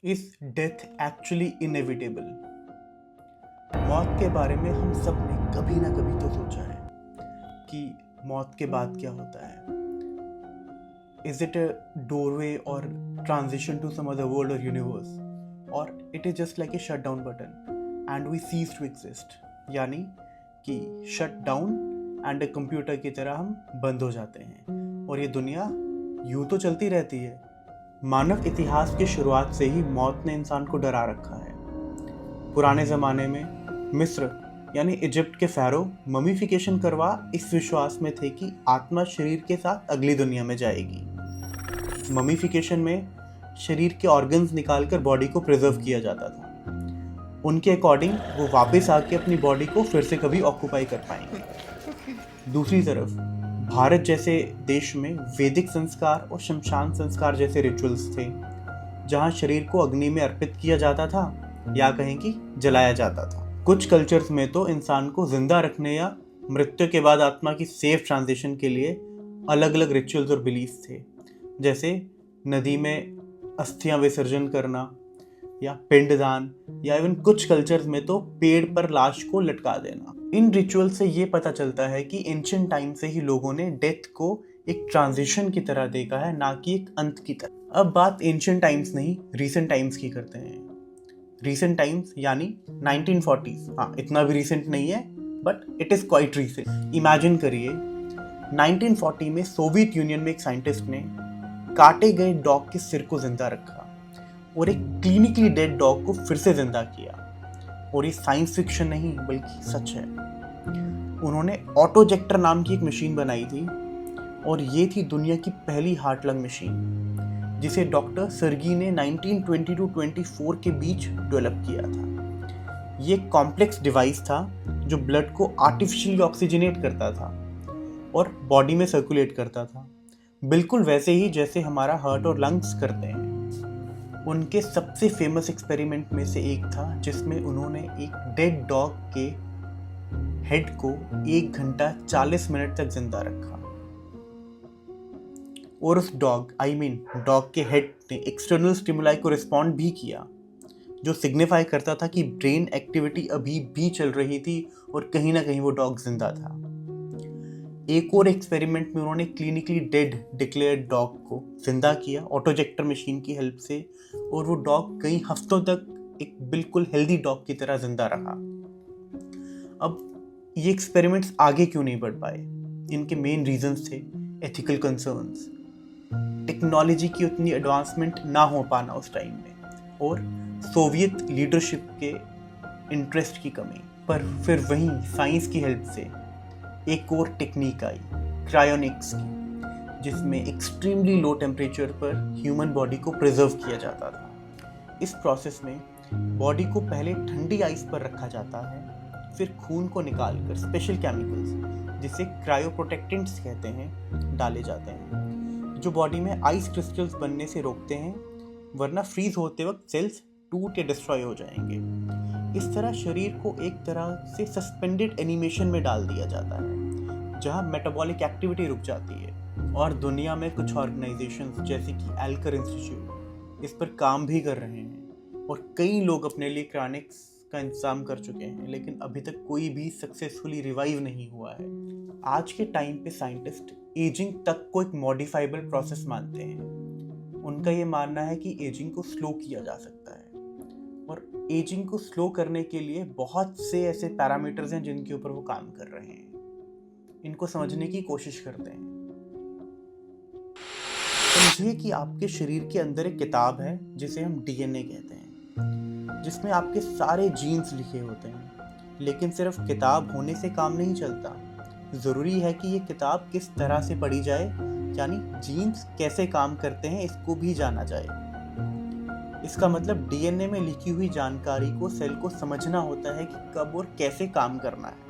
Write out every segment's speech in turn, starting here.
Is death actually inevitable? मौत के बारे में हम सब ने कभी ना कभी तो सोचा है कि मौत के बाद क्या होता है. Is it a doorway or transition to some other world or universe, or it is just like a shut down button and we cease to exist. यानी कि shut down and a computer की तरह हम बंद हो जाते हैं और ये दुनिया यूं तो चलती रहती है. मानव इतिहास की शुरुआत से ही मौत ने इंसान को डरा रखा है. पुराने ज़माने में मिस्र यानी इजिप्ट के फ़ारो ममीफिकेशन करवा इस विश्वास में थे कि आत्मा शरीर के साथ अगली दुनिया में जाएगी. ममीफिकेशन में शरीर के ऑर्गन्स निकालकर बॉडी को प्रिजर्व किया जाता था. उनके अकॉर्डिंग वो वापस आके अपनी बॉडी को फिर से कभी ऑक्यूपाई कर पाएंगे. दूसरी तरफ भारत जैसे देश में वैदिक संस्कार और शमशान संस्कार जैसे रिचुअल्स थे, जहां शरीर को अग्नि में अर्पित किया जाता था या कहें कि जलाया जाता था. कुछ कल्चर्स में तो इंसान को जिंदा रखने या मृत्यु के बाद आत्मा की सेफ ट्रांजिशन के लिए अलग अलग रिचुअल्स और बिलीफ थे, जैसे नदी में अस्थियां विसर्जन करना या पिंडदान, या इवन कुछ कल्चर्स में तो पेड़ पर लाश को लटका देना. इन रिचुअल से ये पता चलता है कि एंशिएंट टाइम से ही लोगों ने डेथ को एक ट्रांजिशन की तरह देखा है, ना कि एक अंत की तरह. अब बात एंशिएंट टाइम्स नहीं, रीसेंट टाइम्स की करते हैं. रीसेंट टाइम्स यानी 1940s. हाँ, इतना भी रीसेंट नहीं है but it is quite recent. Imagine करिए 1940 में सोवियत यूनियन में एक साइंटिस्ट ने काटे गए डॉग के सिर को जिंदा रखा और एक क्लिनिकली डेड डॉग को फिर से जिंदा किया. और ये साइंस फिक्शन नहीं बल्कि सच है. उन्होंने ऑटोजेक्टर नाम की एक मशीन बनाई थी और ये थी दुनिया की पहली हार्ट लंग मशीन, जिसे डॉक्टर सर्गी ने 1920-24 के बीच डेवलप किया था. ये कॉम्प्लेक्स डिवाइस था जो ब्लड को आर्टिफिशियली ऑक्सीजनेट करता था और बॉडी में सर्कुलेट करता था, बिल्कुल वैसे ही जैसे हमारा हार्ट और लंग्स करते हैं. उनके सबसे फेमस एक्सपेरिमेंट में से एक था जिसमें उन्होंने एक डेड डॉग के हेड को 1 घंटा 40 मिनट तक जिंदा रखा और उस डॉग के हेड ने एक्सटर्नल स्टिमुलाई को रिस्पॉन्ड भी किया, जो सिग्निफाई करता था कि ब्रेन एक्टिविटी अभी भी चल रही थी और कहीं ना कहीं वो डॉग जिंदा था. एक और एक्सपेरिमेंट में उन्होंने क्लिनिकली डेड डिक्लेयर्ड डॉग को जिंदा किया ऑटोजेक्टर मशीन की हेल्प से, और वो डॉग कई हफ्तों तक एक बिल्कुल हेल्दी डॉग की तरह जिंदा रहा. अब ये एक्सपेरिमेंट्स आगे क्यों नहीं बढ़ पाए? इनके मेन रीजंस थे एथिकल कंसर्न्स, टेक्नोलॉजी की उतनी एडवांसमेंट ना हो पाना उस टाइम में, और सोवियत लीडरशिप के इंटरेस्ट की कमी. पर फिर वहीं साइंस की हेल्प से एक और टेक्निक आई, क्रायोनिक्स की, जिसमें एक्सट्रीमली लो टेम्परेचर पर ह्यूमन बॉडी को प्रिजर्व किया जाता था. इस प्रोसेस में बॉडी को पहले ठंडी आइस पर रखा जाता है, फिर खून को निकालकर स्पेशल केमिकल्स जिसे क्रायोप्रोटेक्टेंट्स कहते हैं डाले जाते हैं, जो बॉडी में आइस क्रिस्टल्स बनने से रोकते हैं, वरना फ्रीज होते वक्त सेल्स टूट या डिस्ट्रॉय हो जाएंगे. इस तरह शरीर को एक तरह से सस्पेंडेड एनिमेशन में डाल दिया जाता है, जहां मेटाबॉलिक एक्टिविटी रुक जाती है. और दुनिया में कुछ ऑर्गेनाइजेशंस जैसे कि एल्कर इंस्टीट्यूट इस पर काम भी कर रहे हैं और कई लोग अपने लिए क्रायोनिक्स का इंतजाम कर चुके हैं, लेकिन अभी तक कोई भी सक्सेसफुली रिवाइव नहीं हुआ है. आज के टाइम पे साइंटिस्ट एजिंग तक को एक मॉडिफाइबल प्रोसेस मानते हैं. उनका ये मानना है कि एजिंग को स्लो किया जा सकता है, और एजिंग को स्लो करने के लिए बहुत से ऐसे पैरामीटर्स हैं जिनके ऊपर वो काम कर रहे हैं. इनको समझने की कोशिश करते हैं. समझिए कि आपके शरीर के अंदर एक किताब है जिसे हम डीएनए कहते हैं, जिसमें आपके सारे जीन्स लिखे होते हैं. लेकिन सिर्फ किताब होने से काम नहीं चलता, ज़रूरी है कि ये किताब किस तरह से पढ़ी जाए, यानी जीन्स कैसे काम करते हैं इसको भी जाना जाए. इसका मतलब डीएनए में लिखी हुई जानकारी को सेल को समझना होता है कि कब और कैसे काम करना है.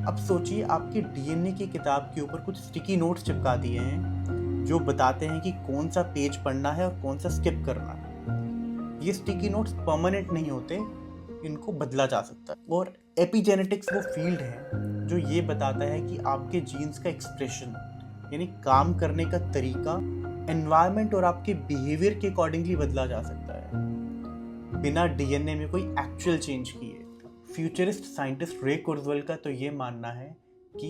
अब सोचिए आपके डीएनए की किताब के ऊपर कुछ स्टिकी नोट्स चिपका दिए हैं जो बताते हैं कि कौन सा पेज पढ़ना है और कौन सा स्किप करना है. ये स्टिकी नोट्स परमानेंट नहीं होते, इनको बदला जा सकता है. और एपिजेनेटिक्स वो फील्ड है जो ये बताता है कि आपके जीन्स का एक्सप्रेशन यानी काम करने का तरीका एनवायरनमेंट और आपके बिहेवियर के अकॉर्डिंगली बदला जा सकता है, बिना डीएनए में कोई एक्चुअल चेंज किए। फ्यूचरिस्ट साइंटिस्ट रे कुर्जवेल का तो ये मानना है कि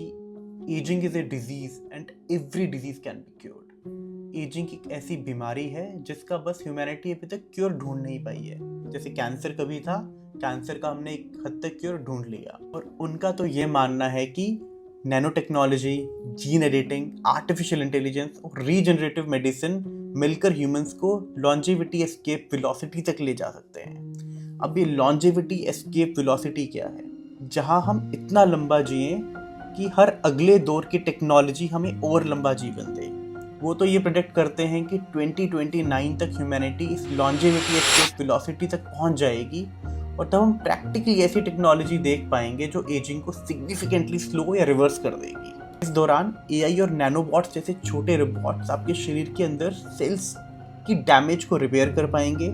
ageing is a disease and every disease can be cured. Ageing एक ऐसी बीमारी है जिसका बस ह्यूमैनिटी अभी तक क्योर ढूंढ नहीं पाई है। जैसे कैंसर कभी था, कैंसर का हमने एक हद तक क्योर ढूंढ लिया। और उनका तो ये मानना है कि nano technology, gene editing, artificial intelligence और रीजनरेटिव मेडिसिन मिलकर ह्यूमंस को लॉन्जेविटी एस्केप वेलोसिटी तक ले जा सकते हैं। अब ये लॉन्जेविटी एस्केप वेलोसिटी क्या है? जहां हम इतना लंबा जिए कि हर अगले दौर की टेक्नोलॉजी हमें और लंबा जीवन दे। वो तो ये प्रेडिक्ट करते हैं कि 2029 तक ह्यूमैनिटी इस लॉन्जेविटी एस्केप वेलोसिटी तक पहुंच जाएगी और तब हम प्रैक्टिकली ऐसी टेक्नोलॉजी देख पाएंगे जो एजिंग को सिग्निफिकेंटली स्लो या रिवर्स कर देगी। इस दौरान एआई और नैनोबॉट्स जैसे छोटे रोबोट्स आपके शरीर के अंदर सेल्स की डैमेज को रिपेयर कर पाएंगे।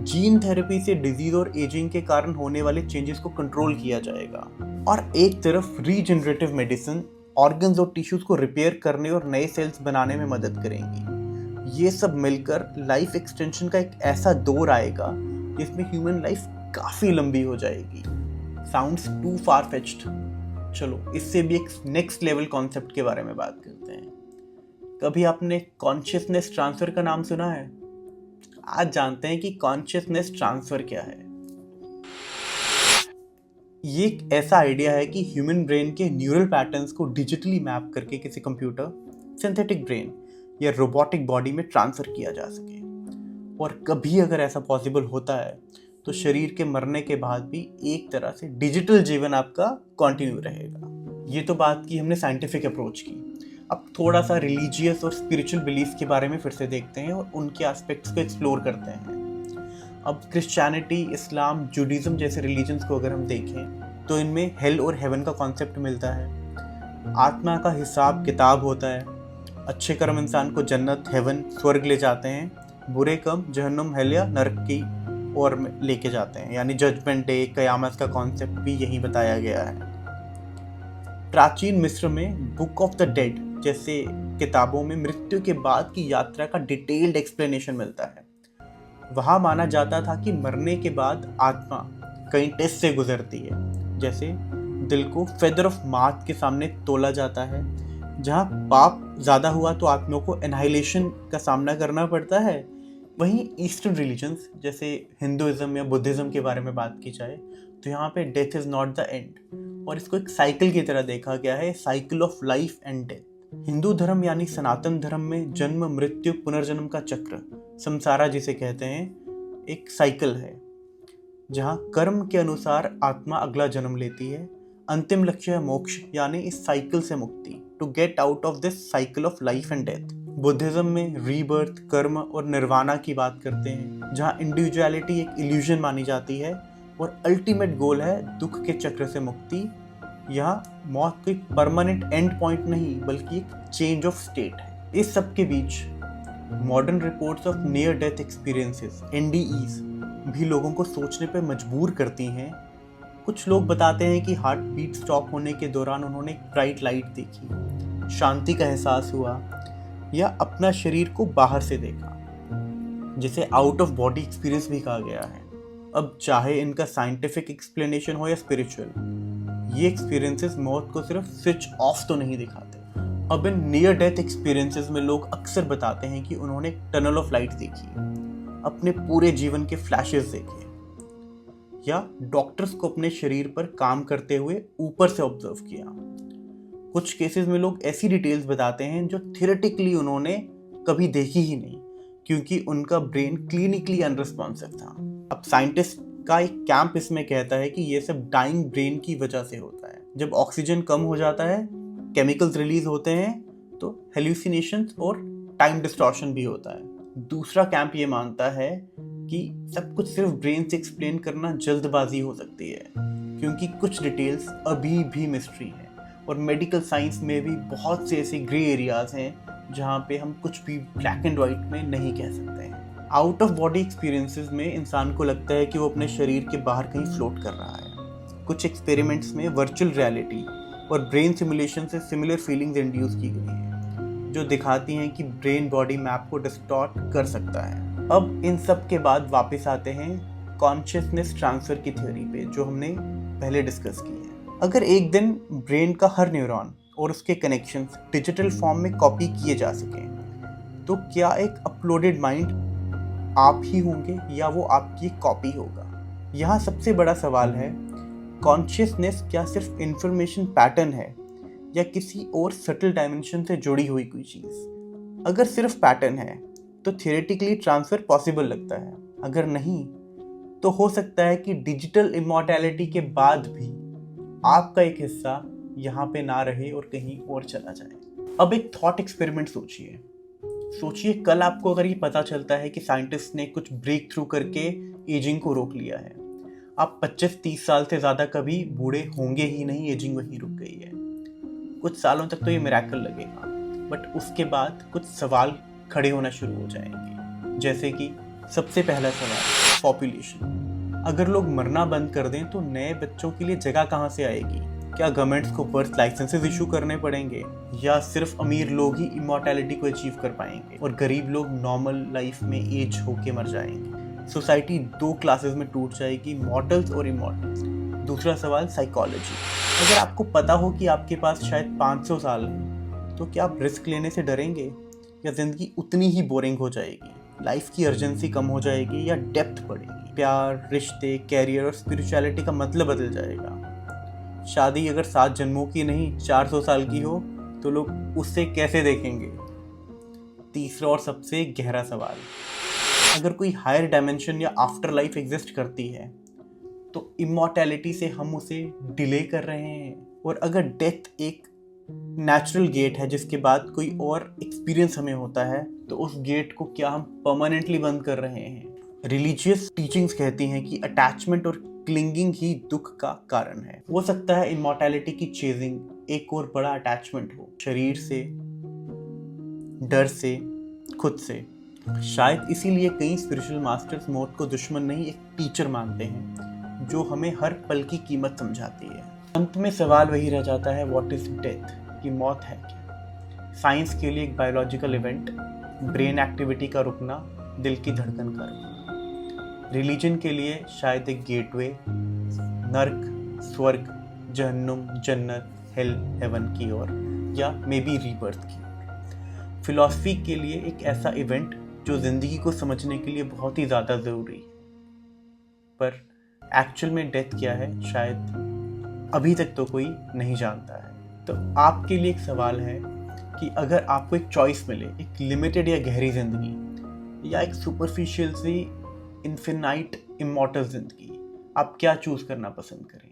जीन थेरेपी से डिजीज और एजिंग के कारण होने वाले चेंजेस को कंट्रोल किया जाएगा और एक तरफ रीजनरेटिव मेडिसिन ऑर्गन्स और टिश्यूज को रिपेयर करने और नए सेल्स बनाने में मदद करेंगी। ये सब मिलकर लाइफ एक्सटेंशन का एक ऐसा दौर आएगा जिसमें ह्यूमन लाइफ काफी लंबी हो जाएगी। Sounds too far fetched. चलो इससे भी एक नेक्स्ट लेवल कॉन्सेप्ट के बारे में बात करते हैं। कभी आपने कॉन्शियसनेस ट्रांसफर का नाम सुना है? आज जानते हैं कि कॉन्शियसनेस ट्रांसफर क्या है। ये एक ऐसा आइडिया है कि ह्यूमन ब्रेन के न्यूरल पैटर्न्स को डिजिटली मैप करके किसी कंप्यूटर, सिंथेटिक ब्रेन या रोबोटिक बॉडी में ट्रांसफर किया जा सके। और कभी अगर ऐसा पॉसिबल होता है तो शरीर के मरने के बाद भी एक तरह से डिजिटल जीवन आपका कंटिन्यू रहेगा। ये तो बात की हमने साइंटिफिक अप्रोच की। अब थोड़ा सा रिलीजियस और स्पिरिचुअल बिलीफ के बारे में फिर से देखते हैं और उनके एस्पेक्ट्स को एक्सप्लोर करते हैं। अब क्रिश्चियनिटी, इस्लाम, जुडिज्म जैसे रिलीजन्स को अगर हम देखें तो इनमें हेल और हेवन का कॉन्सेप्ट मिलता है। आत्मा का हिसाब किताब होता है। अच्छे कर्म इंसान को जन्नत, हेवन, स्वर्ग ले जाते हैं। बुरे कर्म जहन्नुम, हेल या नरक की ओर लेके जाते हैं। यानी जजमेंट डे, कयामत का कॉन्सेप्ट भी यही बताया गया है। प्राचीन मिस्र में बुक ऑफ द डेड जैसे किताबों में मृत्यु के बाद की यात्रा का डिटेल्ड एक्सप्लेनेशन मिलता है। वहां माना जाता था कि मरने के बाद आत्मा कई टेस्ट से गुजरती है। जैसे दिल को फेदर ऑफ मार्थ के सामने तोला जाता है। जहां पाप ज्यादा हुआ तो आत्मा को एनहाइलेशन का सामना करना पड़ता है। वहीं ईस्टर्न रिलीजन्स जैसे हिंदुइज्म या बुद्धिज्म के बारे में बात की जाए तो यहाँ पे death is not the end और इसको एक साइकिल की तरह देखा गया है, cycle of life and death. Hindu धर्म यानी सनातन धर्म में जन्म, मृत्यु, पुनर्जन्म का चक्र, संसारा जिसे कहते हैं, एक साइकिल है जहाँ कर्म के अनुसार आत्मा अगला जन्म लेती है। अंतिम लक्ष्य है मोक्ष यानी इस साइकिल से मुक्ति, to get out of this cycle of life and death. Buddhism में रीबर्थ, कर्म और निर्वाणा की बात करते हैं जहाँ इंडिविजुअलिटी एक इल्यूजन मानी जाती है और अल्टीमेट गोल है दुख के चक्र से मुक्ति। यहाँ मौत कोई परमानेंट एंड पॉइंट नहीं बल्कि एक चेंज ऑफ स्टेट है। इस सब के बीच modern reports of near death experiences, NDEs, भी लोगों को सोचने पर मजबूर करती हैं। कुछ लोग बताते हैं कि हार्ट बीट स्टॉप होने के दौरान उन्होंने एक ब्राइट लाइट देखी, शांति का एहसास हुआ या अपना शरीर को बाहर से देखा, जिसे आउट ऑफ बॉडी एक्सपीरियंस भी कहा गया है। अब चाहे इनका साइंटिफिक एक्सप्लेनेशन हो या स्पिरिचुअल, ये एक्सपीरियंसेस मौत को सिर्फ स्विच ऑफ तो नहीं दिखाते। अब इन नियर डेथ एक्सपीरियंसेस में लोग अक्सर बताते हैं कि उन्होंने टनल ऑफ लाइट देखी, अपने पूरे जीवन के फ्लैशेस देखे या डॉक्टर्स को अपने शरीर पर काम करते हुए ऊपर से ऑब्जर्व किया। कुछ केसेस में लोग ऐसी डिटेल्स बताते हैं जो थियोरेटिकली उन्होंने कभी देखी ही नहीं क्योंकि उनका ब्रेन क्लिनिकली अनरिस्पॉन्सिव था। अब साइंटिस्ट का एक कैंप इसमें कहता है कि ये सब डाइंग ब्रेन की वजह से होता है। जब ऑक्सीजन कम हो जाता है, केमिकल्स रिलीज होते हैं तो हेल्यूसिनेशंस और टाइम डिस्टॉर्शन भी होता है। दूसरा कैंप ये मानता है कि सब कुछ सिर्फ ब्रेन से एक्सप्लेन करना जल्दबाजी हो सकती है क्योंकि कुछ डिटेल्स अभी भी मिस्ट्री है और मेडिकल साइंस में भी बहुत से ऐसे ग्रे एरियाज हैं जहाँ पे हम कुछ भी ब्लैक एंड वाइट में नहीं कह सकते हैं। आउट ऑफ बॉडी एक्सपीरियंसेस में इंसान को लगता है कि वो अपने शरीर के बाहर कहीं फ्लोट कर रहा है। कुछ एक्सपेरिमेंट्स में वर्चुअल रियलिटी और ब्रेन सिमुलेशन से सिमिलर फीलिंग्स इंड्यूस की गई हैं। जो दिखाती हैं कि ब्रेन बॉडी मैप को डिस्टॉर्ट कर सकता है। अब इन सब के बाद वापस आते हैं कॉन्शियसनेस ट्रांसफर की थ्योरी पे, जो हमने पहले डिस्कस की है। अगर एक दिन ब्रेन का हर न्यूरॉन और उसके कनेक्शंस डिजिटल फॉर्म में कॉपी किए जा सकें, तो क्या एक अपलोडेड माइंड आप ही होंगे या वो आपकी कॉपी होगा? यहाँ सबसे बड़ा सवाल है, कॉन्शियसनेस क्या सिर्फ इंफॉर्मेशन पैटर्न है या किसी और सटल डायमेंशन से जुड़ी हुई कोई चीज़? अगर सिर्फ पैटर्न है तो थियोरेटिकली ट्रांसफ़र पॉसिबल लगता है, अगर नहीं तो हो सकता है कि डिजिटल इमॉर्टैलिटी के बाद भी आपका एक हिस्सा यहाँ पे ना रहे और कहीं और चला जाए। अब एक थॉट एक्सपेरिमेंट सोचिए कल आपको अगर ये पता चलता है कि साइंटिस्ट ने कुछ ब्रेक थ्रू करके एजिंग को रोक लिया है, आप 25-30 साल से ज़्यादा कभी बूढ़े होंगे ही नहीं, एजिंग वहीं रुक गई है। कुछ सालों तक तो ये मिरेकल लगेगा, बट उसके बाद कुछ सवाल खड़े होना शुरू हो जाएंगे। जैसे कि सबसे पहला सवाल, पॉपुलेशन। अगर लोग मरना बंद कर दें तो नए बच्चों के लिए जगह कहाँ से आएगी? क्या गवर्नमेंट्स को बर्थ लाइसेंसेस इशू करने पड़ेंगे, या सिर्फ अमीर लोग ही इमॉर्टैलिटी को अचीव कर पाएंगे और गरीब लोग नॉर्मल लाइफ में एज होके मर जाएंगे? सोसाइटी 2 क्लासेस में टूट जाएगी, मॉर्टल्स और इमॉर्टल्स। दूसरा सवाल, साइकोलॉजी। अगर आपको पता हो कि आपके पास शायद 500 साल है, तो क्या आप रिस्क लेने से डरेंगे, या जिंदगी उतनी ही बोरिंग हो जाएगी? लाइफ की अर्जेंसी कम हो जाएगी या डेप्थ बढ़ेगी? प्यार, रिश्ते, कैरियर और स्पिरिचुअलिटी का मतलब बदल जाएगा। शादी अगर 7 जन्मों की नहीं 400 साल की हो तो लोग उससे कैसे देखेंगे? तीसरा और सबसे गहरा सवाल, अगर कोई हायर डायमेंशन या आफ्टर लाइफ एग्जिस्ट करती है तो इमॉर्टैलिटी से हम उसे डिले कर रहे हैं, और अगर डेथ एक नेचुरल गेट है जिसके बाद कोई और एक्सपीरियंस हमें होता है, तो उस गेट को क्या हम परमानेंटली बंद कर रहे हैं? रिलीजियस टीचिंग्स कहती हैं कि अटैचमेंट और क्लिंगिंग ही दुख का कारण है। हो सकता है इमॉर्टैलिटी की चेजिंग एक और बड़ा अटैचमेंट हो, शरीर से, डर से, खुद से। शायद इसीलिए कई स्पिरिचुअल मास्टर्स मौत को दुश्मन नहीं, एक टीचर मानते हैं जो हमें हर पल की कीमत समझाती है। अंत में सवाल वही रह जाता है, व्हाट इज डेथ? कि मौत है क्या? साइंस के लिए एक बायोलॉजिकल इवेंट, ब्रेन एक्टिविटी का रुकना, दिल की धड़कन का रुकना। रिलीजन के लिए शायद एक गेटवे, नर्क, स्वर्ग, जहन्नुम, जन्नत, हेल, हेवन की ओर, या मे बी रीबर्थ की ओर। फिलॉसफी के लिए एक ऐसा इवेंट जो जिंदगी को समझने के लिए बहुत ही ज़्यादा ज़रूरी है। पर एक्चुअल में डेथ क्या है, शायद अभी तक तो कोई नहीं जानता है। तो आपके लिए एक सवाल है कि अगर आपको एक चॉइस मिले, एक लिमिटेड या गहरी जिंदगी या एक सुपरफिशियल सी इन्फिनाइट इमॉर्टल जिंदगी, आप क्या चूज करना पसंद करें?